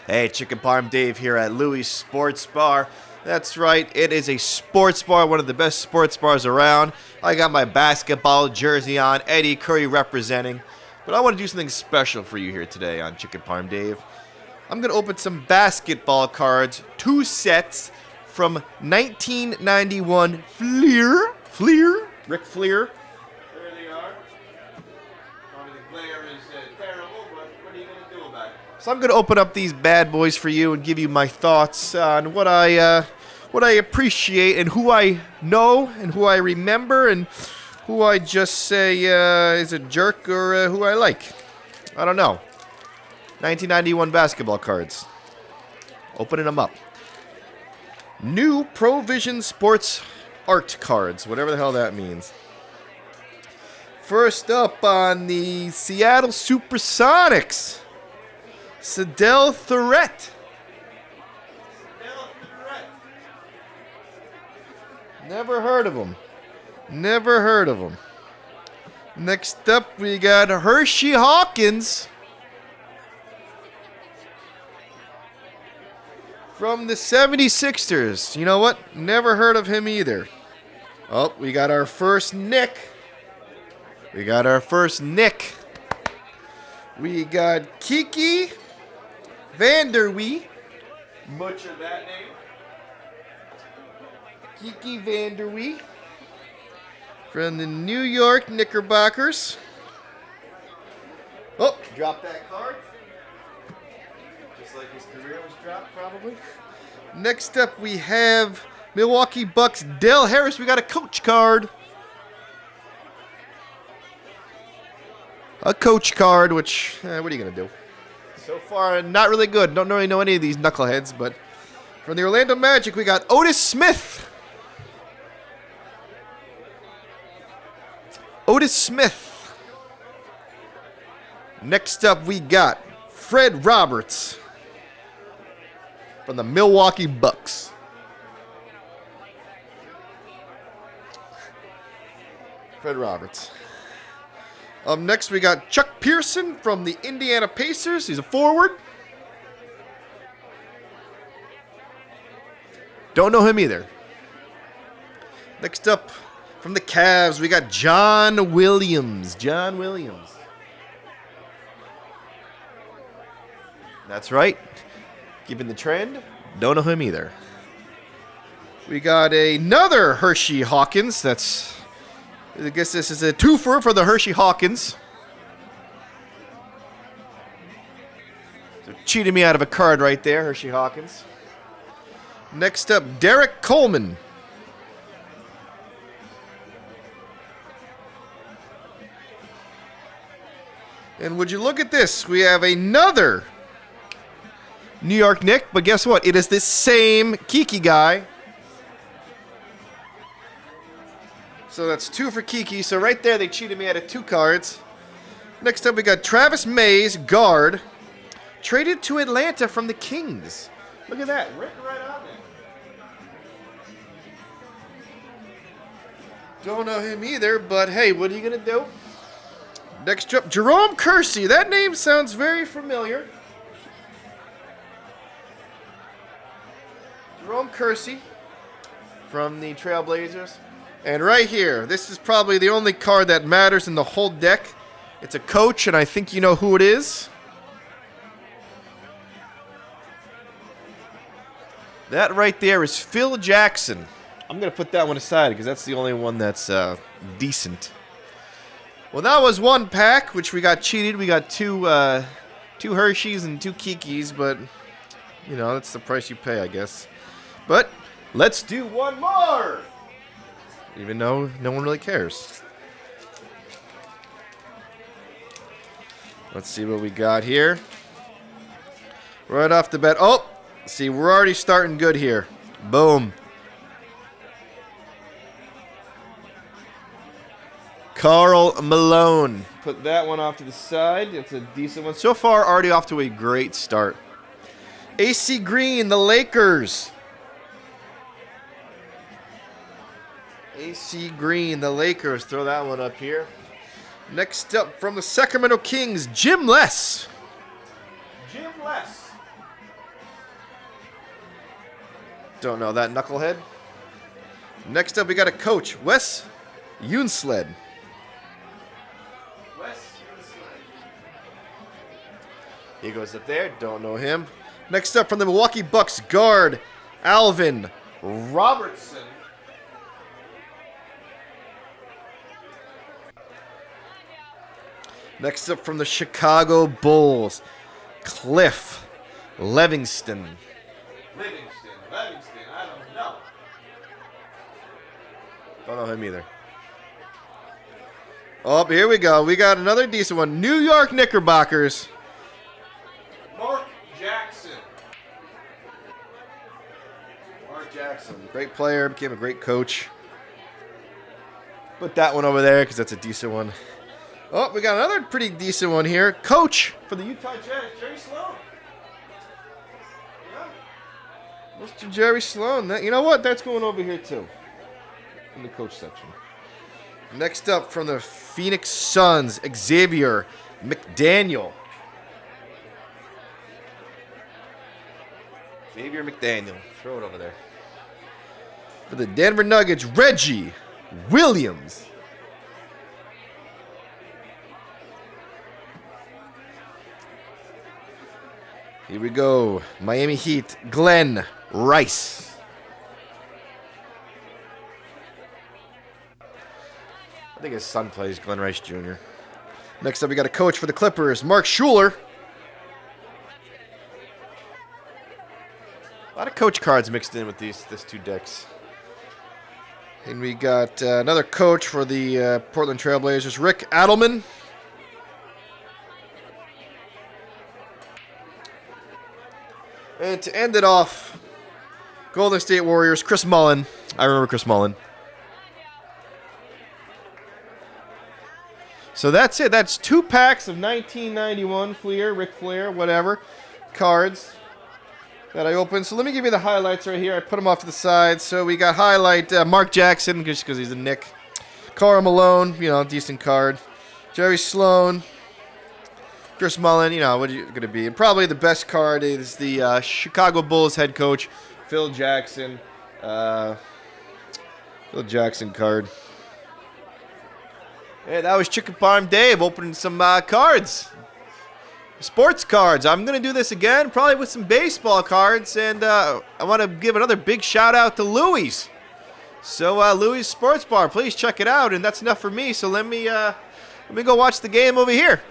Hey, Chicken Parm Dave here at Louie Sports Bar. That's right, it is a sports bar, one of the best sports bars around. I got my basketball jersey on, Eddie Curry representing. But I want to do something special for you here today on Chicken Parm Dave. I'm going to open some basketball cards, 2 sets from 1991 Fleer, Rick Fleer. There they are. Probably the glare is terrible, but what are you going to do about it? So I'm going to open up these bad boys for you and give you my thoughts on what I appreciate and who I know and who I remember and who I just say is a jerk or who I like. I don't know. 1991 basketball cards. Opening them up. New Provision Sports Art cards, whatever the hell that means. First up on the Seattle Supersonics, Sedell Threat. Never heard of him. Never heard of him. Next up, we got Hershey Hawkins from the 76ers. You know what? Never heard of him either. Oh, we got our first Nick. We got Kiki Vanderwee. Butcher that name. Kiki Vanderwee from the New York Knickerbockers. Oh, dropped that card. Just like his career was dropped, probably. Next up, we have Milwaukee Bucks Del Harris. We got a coach card. A coach card, which, what are you going to do? So far, not really good. Don't really know any of these knuckleheads, but from the Orlando Magic, we got Otis Smith. Next up, we got Fred Roberts from the Milwaukee Bucks. Fred Roberts. Next, we got Chuck Pearson from the Indiana Pacers. He's a forward. Don't know him either. Next up, from the Cavs, we got John Williams. That's right. Keeping the trend. Don't know him either. We got another Hershey Hawkins. I guess this is a twofer for the Hershey Hawkins. So cheated me out of a card right there, Hershey Hawkins. Next up, Derrick Coleman. And would you look at this? We have another New York Knick, but guess what? It is this same Kiki guy. So that's 2 for Kiki. So right there, they cheated me out of 2 cards. Next up, we got Travis Mays, guard, traded to Atlanta from the Kings. Look at that, written right on there. Don't know him either, but hey, what are you going to do? Next up, Jerome Kersey. That name sounds very familiar. Jerome Kersey from the Trailblazers. And right here, this is probably the only card that matters in the whole deck. It's a coach, and I think you know who it is. That right there is Phil Jackson. I'm going to put that one aside because that's the only one that's decent. Well, that was one pack, which we got cheated. We got two Hersheys and 2 Kikis, but, you know, that's the price you pay, I guess. But let's do one more, even though no one really cares. Let's see what we got here. Right off the bat. Oh, see, we're already starting good here. Boom. Karl Malone. Put that one off to the side. It's a decent one. So far, already off to a great start. AC Green, the Lakers. AC Green, the Lakers. Throw that one up here. Next up from the Sacramento Kings, Jim Les. Don't know that knucklehead. Next up, we got a coach, Wes Unsled. He goes up there. Don't know him. Next up from the Milwaukee Bucks, guard Alvin Robertson. Next up from the Chicago Bulls, Cliff Levingston. Levingston, I don't know. Don't know him either. Oh, here we go. We got another decent one. New York Knickerbockers. Mark Jackson. Mark Jackson. Great player. Became a great coach. Put that one over there because that's a decent one. Oh, we got another pretty decent one here. Coach for the Utah Jazz, Jerry Sloan. Yeah. Mr. Jerry Sloan. You know what? That's going over here too. In the coach section. Next up from the Phoenix Suns, Xavier McDaniel. Xavier McDaniel. Throw it over there. For the Denver Nuggets, Reggie Williams. Here we go. Miami Heat, Glenn Rice. I think his son plays, Glenn Rice Jr. Next up, we got a coach for the Clippers, Mark Schuler. A lot of coach cards mixed in with these two decks. And we got another coach for the Portland Trailblazers, Rick Adelman. And to end it off, Golden State Warriors, Chris Mullin. I remember Chris Mullin. So that's it. That's 2 packs of 1991 Fleer, Ric Flair, whatever, cards that I opened. So let me give you the highlights right here. I put them off to the side. So we got highlight Mark Jackson, just because he's a Knick. Karl Malone, decent card. Jerry Sloan. Chris Mullin, what are you going to be? And probably the best card is the Chicago Bulls head coach, Phil Jackson. Phil Jackson card. Hey, that was Chicken Parm Dave opening some cards. Sports cards. I'm going to do this again, probably with some baseball cards. And I want to give another big shout out to Louie's. So Louie's Sports Bar, please check it out. And that's enough for me. So let me go watch the game over here.